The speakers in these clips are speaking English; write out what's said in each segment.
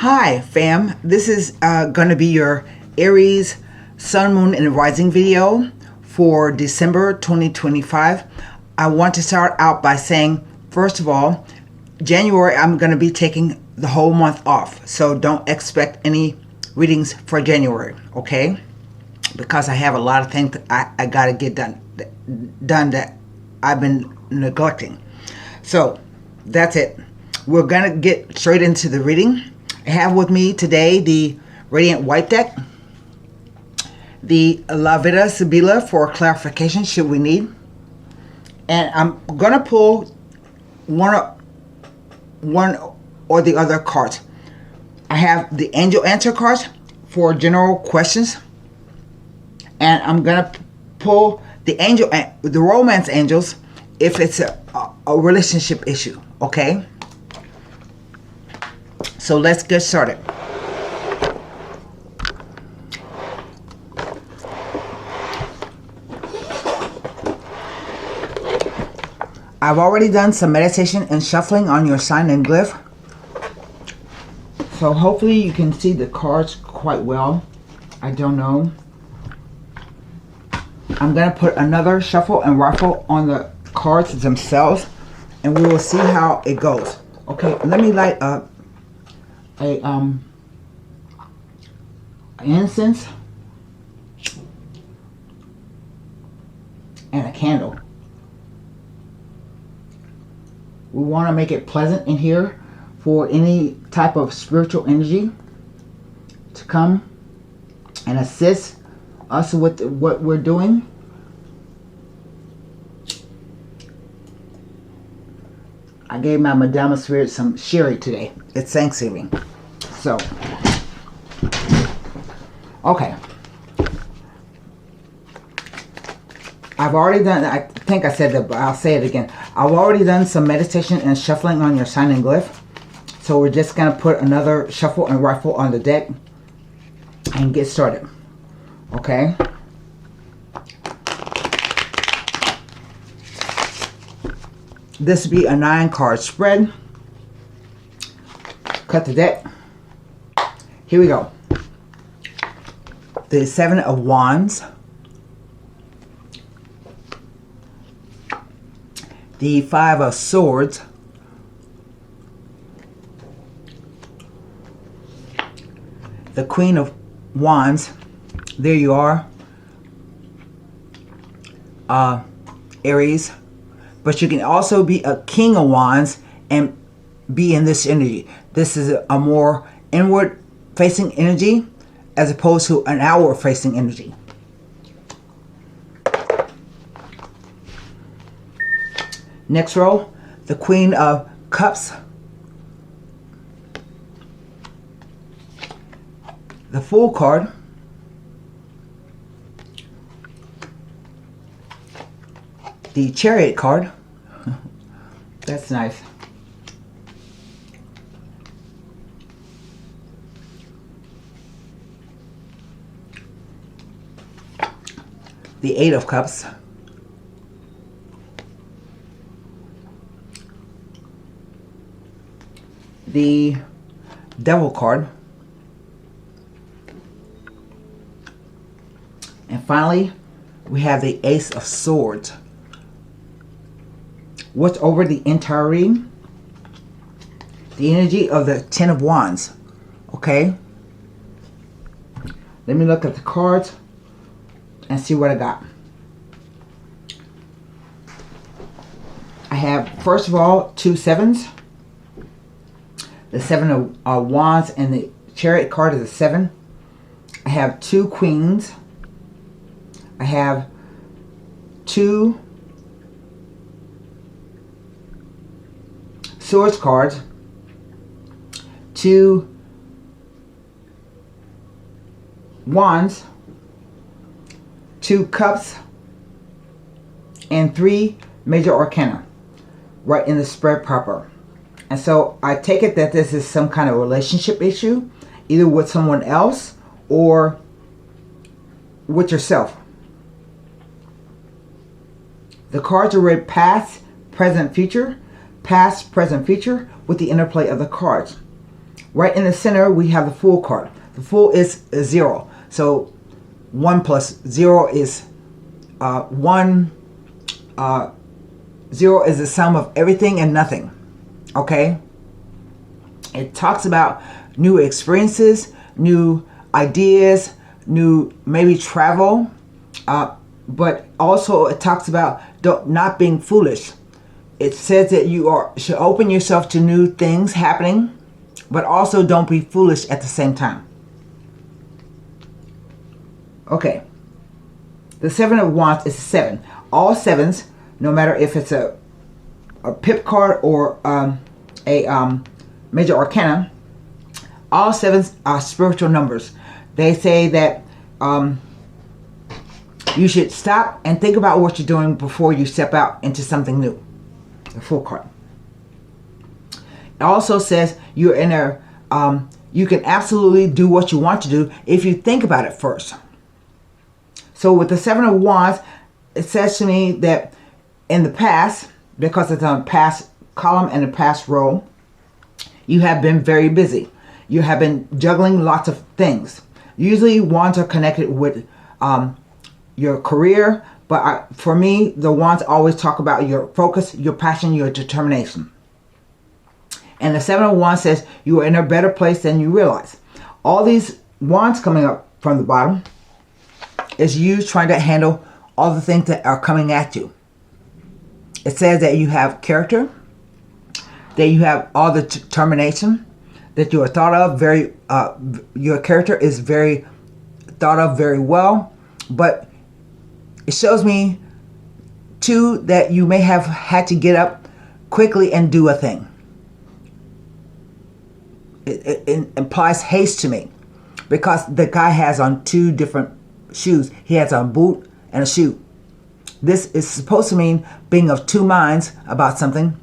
Hi fam, this is going to be your Aries Sun, Moon, and Rising video for December 2025. I want to start out by saying, first of all, January I'm going to be taking the whole month off, so don't expect any readings for January, okay? Because I have a lot of things that I got to get done that I've been neglecting. So that's it. We're going to get straight into the reading. I have with me today the Radiant White deck, the La Vida Sibila for clarification should we need, and I'm going to pull one or the other cards. I have the Angel Answer cards for general questions, and I'm going to pull the Romance Angels if it's a relationship issue, okay? So let's get started. I've already done some meditation and shuffling on your sign and glyph. So hopefully you can see the cards quite well. I don't know. I'm going to put another shuffle and ruffle on the cards themselves, and we will see how it goes. Okay, let me light up an incense and a candle. We want to make it pleasant in here for any type of spiritual energy to come and assist us with what we're doing. I gave my Madama Spirit some sherry today. It's Thanksgiving. So, okay. I've already done, I think I said that, but I'll say it again. I've already done some meditation and shuffling on your sign and glyph. So we're just going to put another shuffle and ruffle on the deck and get started. Okay. This will be a 9-card spread. Cut the deck. Here we go. The 7 of Wands. The 5 of Swords. The Queen of Wands. There you are. Aries. But you can also be a King of Wands and be in this energy. This is a more inward facing energy as opposed to an outward facing energy. Next row, the Queen of Cups. The Fool card. The Chariot card. That's nice. The 8 of Cups. The Devil card. And finally, we have the Ace of Swords. What's over the entire reading? The energy of the 10 of Wands. Okay? Let me look at the cards and see what I got. I have, first of all, 2 sevens. The 7 of Wands and the Chariot card is a 7. I have 2 Queens. I have 2 Swords cards, 2 Wands, 2 Cups, and 3 Major Arcana right in the spread proper. And so I take it that this is some kind of relationship issue, either with someone else or with yourself. The cards are read past, present, future. Past, present, future with the interplay of the cards. Right in the center, we have the Fool card. The Fool is a 0. So 1 plus 0 is 1. 0 is the sum of everything and nothing. Okay? It talks about new experiences, new ideas, new maybe travel. But also it talks about not being foolish. It says that you should open yourself to new things happening, but also don't be foolish at the same time. Okay. The Seven of Wands is a 7. All 7s, no matter if it's a pip card or a major arcana, all 7s are spiritual numbers. They say that you should stop and think about what you're doing before you step out into something new. The Fool card. It also says you're in a, you can absolutely do what you want to do if you think about it first. So with the Seven of Wands, it says to me that in the past, because it's on past column and a past row, you have been very busy. You have been juggling lots of things. Usually wands are connected with your career, but for me, the wands always talk about your focus, your passion, your determination. And the Seven of Wands says you are in a better place than you realize. All these wands coming up from the bottom is you trying to handle all the things that are coming at you. It says that you have character, that you have all the determination, that you are thought of very, your character is very thought of very well, but it shows me too that you may have had to get up quickly and do a thing. It implies haste to me because the guy has on 2 different shoes. He has on a boot and a shoe. This is supposed to mean being of 2 minds about something,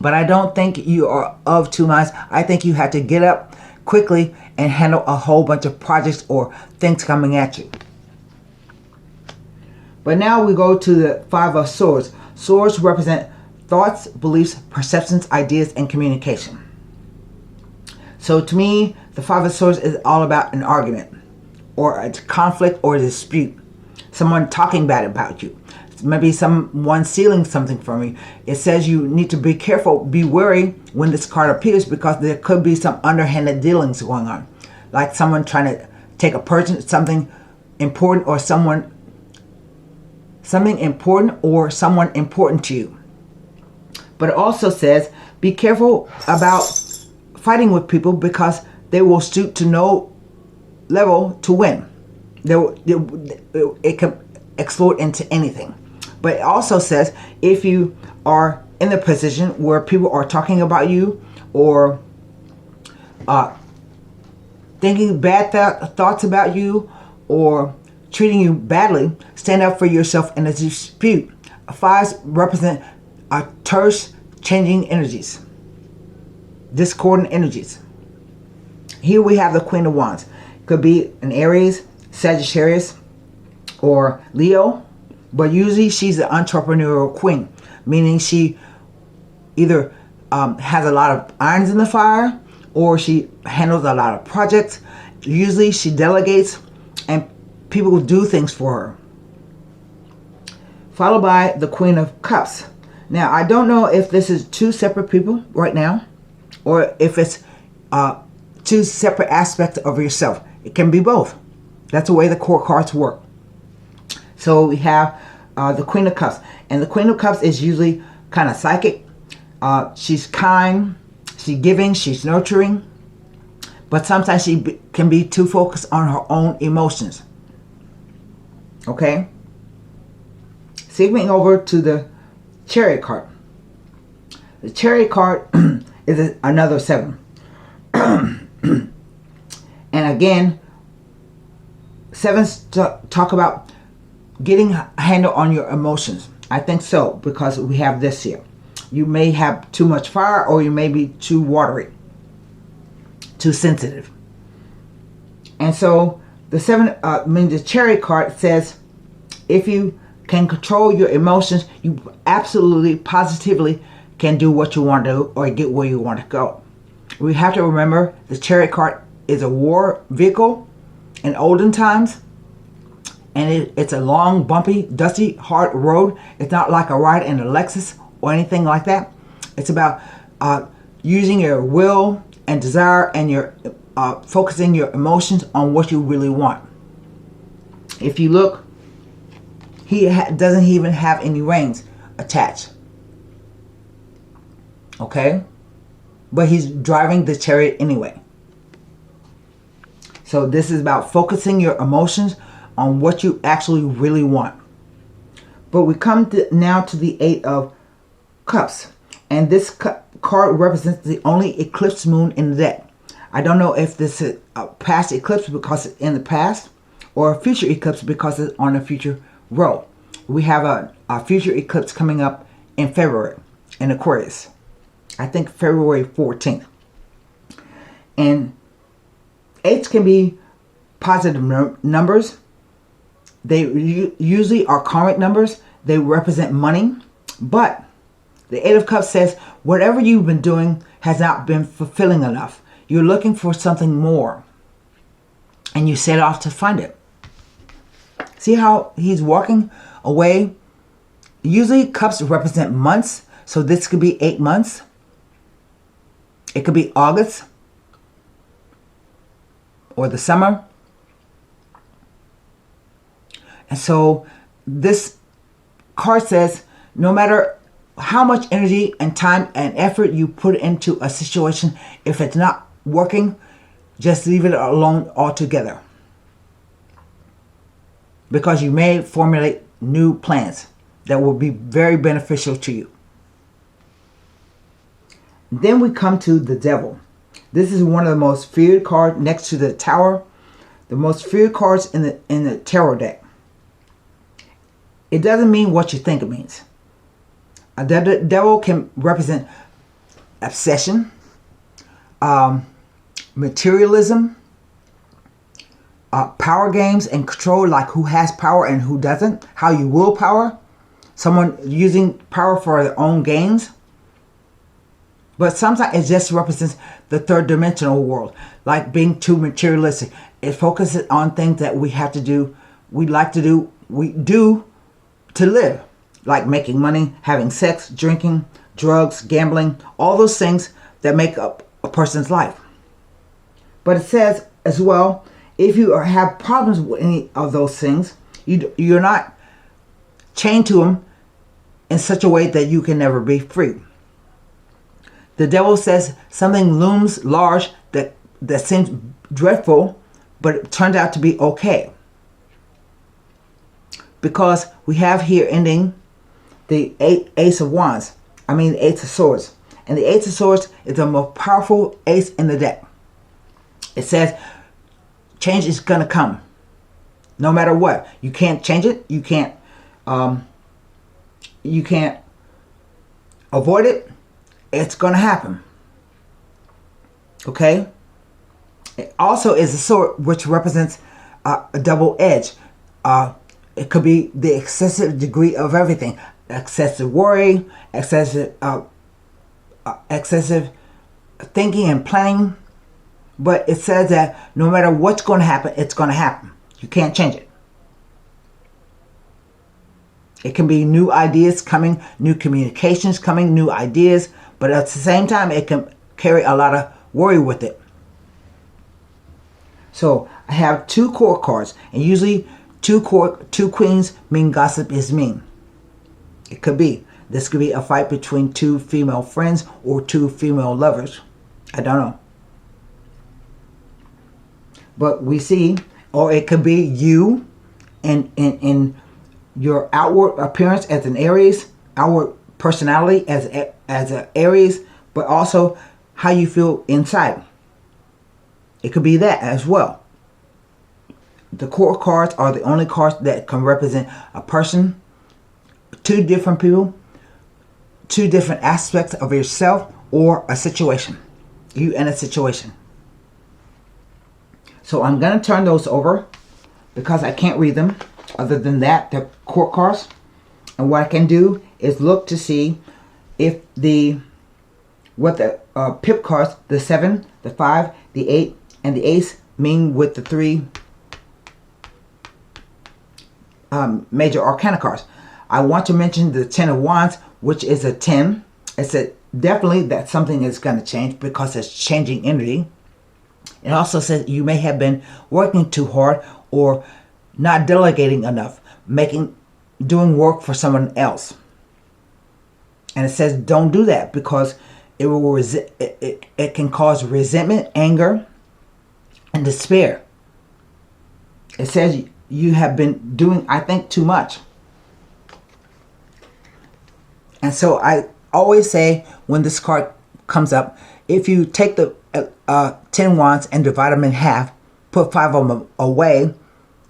but I don't think you are of 2 minds. I think you had to get up quickly and handle a whole bunch of projects or things coming at you. But now we go to the Five of Swords. Swords represent thoughts, beliefs, perceptions, ideas, and communication. So to me, the Five of Swords is all about an argument or a conflict or a dispute. Someone talking bad about you. Maybe someone stealing something from you. It says you need to be careful, be wary when this card appears because there could be some underhanded dealings going on. Like someone trying to take a person, something important or something important or someone important to you. But it also says be careful about fighting with people because they will stoop to no level to win. It can explode into anything. But it also says if you are in the position where people are talking about you or thinking bad thoughts about you or treating you badly, stand up for yourself in a dispute. Fives represent terse, changing energies, discordant energies. Here we have the Queen of Wands. It could be an Aries, Sagittarius, or Leo, but usually she's the entrepreneurial queen, meaning she either has a lot of irons in the fire or she handles a lot of projects. Usually she delegates and people will do things for her. Followed by the Queen of Cups. Now, I don't know if this is 2 separate people right now or if it's 2 separate aspects of yourself. It can be both. That's the way the core cards work. So we have the Queen of Cups. And the Queen of Cups is usually kind of psychic. She's kind, she's giving, she's nurturing. But sometimes she can be too focused on her own emotions. Okay? Segueing over to the Chariot card. The Chariot card is another 7. And again, 7s talk about getting a handle on your emotions. I think so, because we have this here. You may have too much fire or you may be too watery, too sensitive. And so the the Chariot card says if you can control your emotions, you absolutely, positively can do what you want to do or get where you want to go. We have to remember the Chariot card is a war vehicle in olden times. And it's a long, bumpy, dusty, hard road. It's not like a ride in a Lexus or anything like that. It's about using your will and desire and your focusing your emotions on what you really want. If you look, he doesn't even have any reins attached. Okay? But he's driving the chariot anyway. So this is about focusing your emotions on what you actually really want. But we come now to the Eight of Cups. And this card represents the only eclipse moon in the deck. I don't know if this is a past eclipse because it's in the past, or a future eclipse because it's on a future row. We have a future eclipse coming up in February in Aquarius. I think February 14th. And eights can be positive numbers. They usually are karmic numbers. They represent money. But the Eight of Cups says whatever you've been doing has not been fulfilling enough. You're looking for something more. And you set off to find it. See how he's walking away? Usually cups represent months. So this could be 8 months. It could be August. Or the summer. And so this card says no matter how much energy and time and effort you put into a situation, if it's not working, just leave it alone altogether. Because you may formulate new plans that will be very beneficial to you. Then we come to the Devil. This is one of the most feared cards next to the Tower. The most feared cards in the tarot deck. It doesn't mean what you think it means. The Devil can represent obsession, materialism, power games and control, like who has power and who doesn't, how you will power, someone using power for their own gains. But sometimes it just represents the third dimensional world, like being too materialistic. It focuses on things that we have to do, we like to do, we do to live, like making money, having sex, drinking, drugs, gambling, all those things that make up a person's life. But it says as well, if you have problems with any of those things, you're not chained to them in such a way that you can never be free. The Devil says something looms large that seems dreadful, but it turned out to be okay. Because we have here ending the Ace of Wands. The Ace of Swords. And the Ace of Swords is the most powerful ace in the deck. It says change is going to come. No matter what. You can't change it. You can't avoid it. It's going to happen. Okay? It also is a sword which represents a double edge. It could be the excessive degree of everything. Excessive worry, excessive thinking and planning. But it says that no matter what's going to happen, it's going to happen. You can't change it. It can be new ideas coming, new communications coming, new ideas. But at the same time, it can carry a lot of worry with it. So I have 2 court cards. And usually 2 queens mean gossip is mean. It could be. This could be a fight between 2 female friends or 2 female lovers. I don't know. But we see, or it could be you in your outward appearance as an Aries, outward personality as an Aries, but also how you feel inside. It could be that as well. The court cards are the only cards that can represent a person, 2 different people, 2 different aspects of yourself, or a situation. You in a situation. So I'm going to turn those over because I can't read them. Other than that, they're court cards. And what I can do is look to see if the what the pip cards, the 7, the 5, the 8, and the ace mean with the 3 major arcana cards. I want to mention the 10 of Wands, which is a 10. It's definitely that something is going to change because it's changing energy. It also says you may have been working too hard or not delegating enough, doing work for someone else. And it says don't do that because it can cause resentment, anger, and despair. It says you have been doing, I think, too much. And so I always say when this card comes up, if you take the 10 wands and divide them in half, put 5 of them away,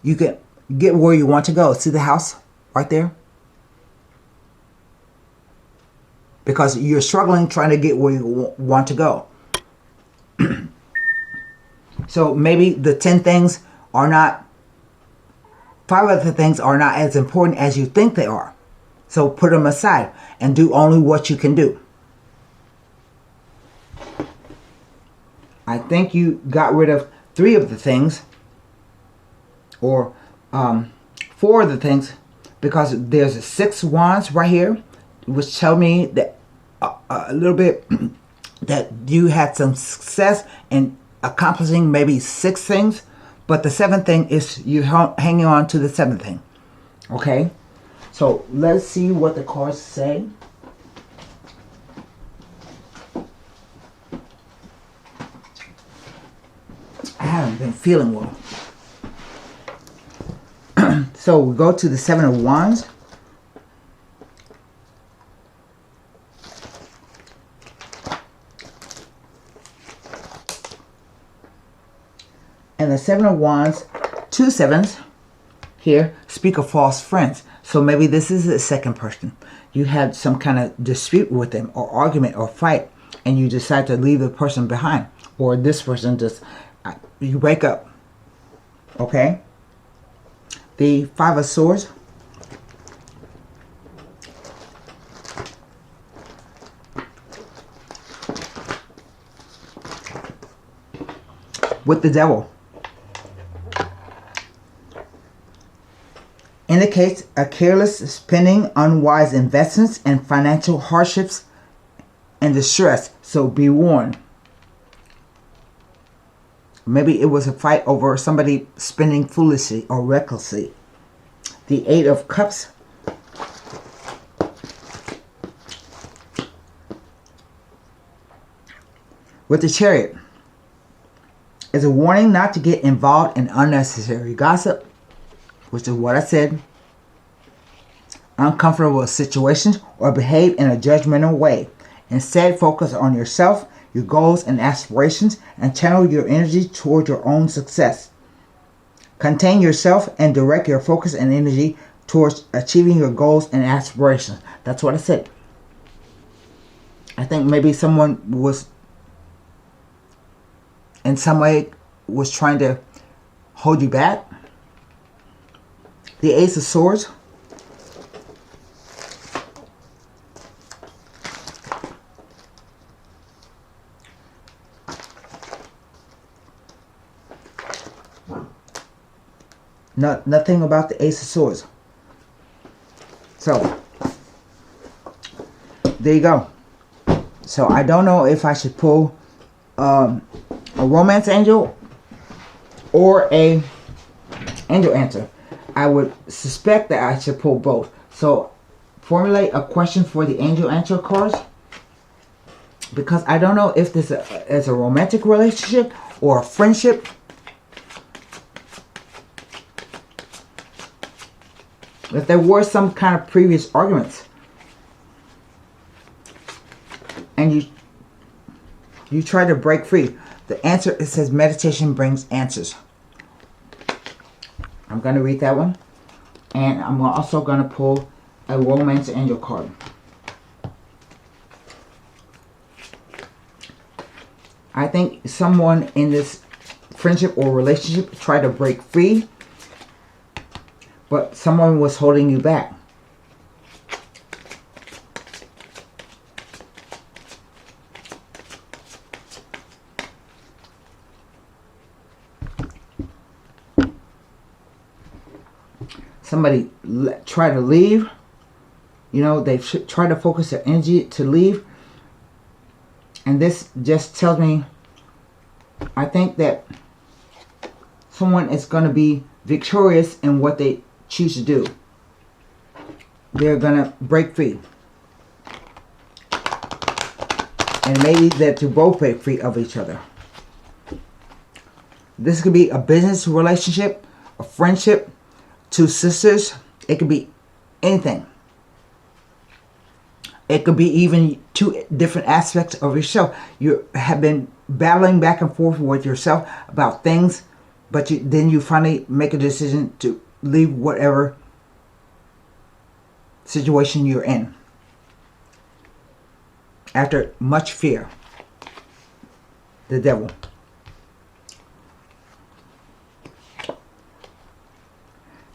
you can get where you want to go. See the house right there? Because you're struggling trying to get where you want to go. So maybe the 10 things are not, 5 of the things are not as important as you think they are. So put them aside and do only what you can do. I think you got rid of 3 of the things, or 4 of the things, because there's 6 wands right here, which tell me that a little bit that you had some success in accomplishing maybe 6 things, but the 7th thing is you hanging on to the 7th thing. Okay, so let's see what the cards say. I haven't been feeling well. So we go to the 7 of Wands. And the 7 of Wands, 2 sevens here, speak of false friends. So maybe this is the second person. You had some kind of dispute with them, or argument, or fight, and you decide to leave the person behind. Or this person just, you break up. Okay? The 5 of Swords. With the Devil. Indicates a careless spending, unwise investments, and financial hardships and distress. So be warned. Maybe it was a fight over somebody spending foolishly or recklessly. The 8 of Cups. With the Chariot. Is a warning not to get involved in unnecessary gossip, which is what I said, uncomfortable situations, or behave in a judgmental way. Instead, focus on yourself, your goals and aspirations, and channel your energy toward your own success. Contain yourself and direct your focus and energy towards achieving your goals and aspirations. That's what I said. I think maybe someone was, in some way, was trying to hold you back. The Ace of Swords. Nothing about the Ace of Swords. So, there you go. So, I don't know if I should pull a romance angel or a angel answer. I would suspect that I should pull both. So, formulate a question for the angel answer cards, because I don't know if this is a romantic relationship or a friendship. If there were some kind of previous arguments and you try to break free. The answer, it says meditation brings answers. I'm going to read that one. And I'm also going to pull a romance angel card. I think someone in this friendship or relationship tried to break free, but someone was holding you back. somebody try to leave. You know, they try to focus their energy to leave. And this just tells me, I think that someone is going to be victorious in what they choose to do. They're going to break free. And maybe that to both break free of each other. This could be a business relationship, a friendship, two sisters. It could be anything. It could be even two different aspects of yourself. You have been battling back and forth with yourself about things, but then you finally make a decision to leave whatever situation you're in. After much fear. The devil.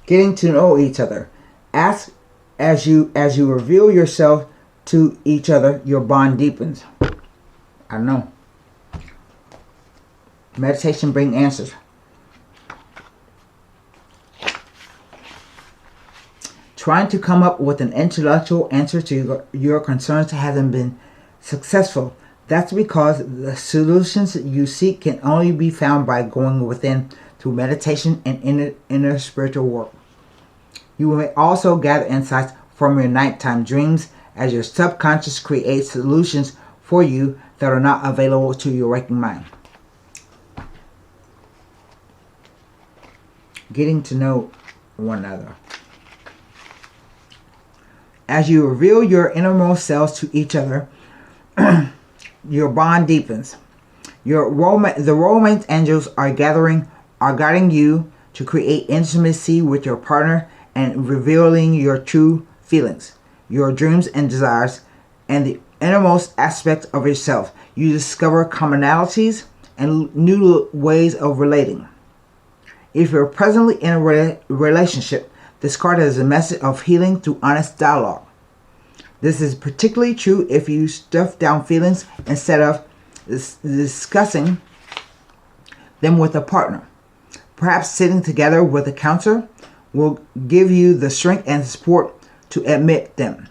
Getting to know each other. Ask as you reveal yourself to each other, your bond deepens. I don't know. Meditation brings answers. Trying to come up with an intellectual answer to your concerns hasn't been successful. That's because the solutions you seek can only be found by going within through meditation and inner spiritual work. You may also gather insights from your nighttime dreams as your subconscious creates solutions for you that are not available to your waking mind. Getting to know one another. As you reveal your innermost selves to each other, your bond deepens. The romance angels are guiding you to create intimacy with your partner and revealing your true feelings, your dreams and desires, and the innermost aspects of yourself. You discover commonalities and new ways of relating. If you're presently in a relationship, this card is a message of healing through honest dialogue. This is particularly true if you stuff down feelings instead of discussing them with a partner. Perhaps sitting together with a counselor will give you the strength and support to admit them.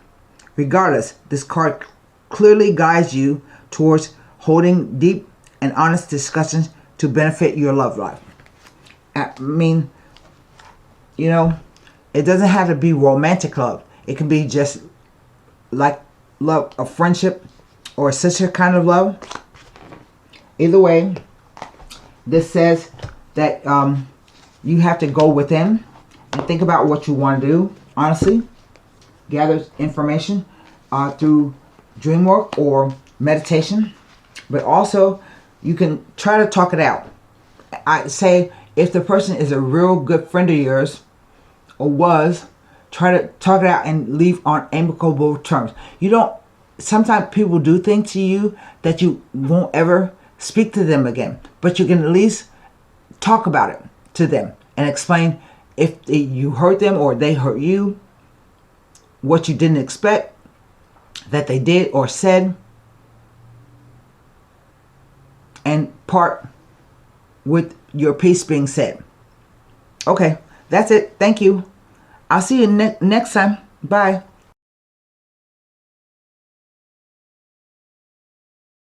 Regardless, this card clearly guides you towards holding deep and honest discussions to benefit your love life. I mean, you know, it doesn't have to be romantic love. It can be just like love, a friendship, or a sister kind of love. Either way, this says that you have to go within and think about what you want to do. Honestly, gather information through dream work or meditation, but also you can try to talk it out. I say if the person is a real good friend of yours or was, try to talk it out and leave on amicable terms. You don't, sometimes people do things to you that you won't ever speak to them again, but you can at least talk about it to them and explain if you hurt them or they hurt you, what you didn't expect that they did or said, and part with your piece being said. Okay, that's it. Thank you. I'll see you next time. Bye.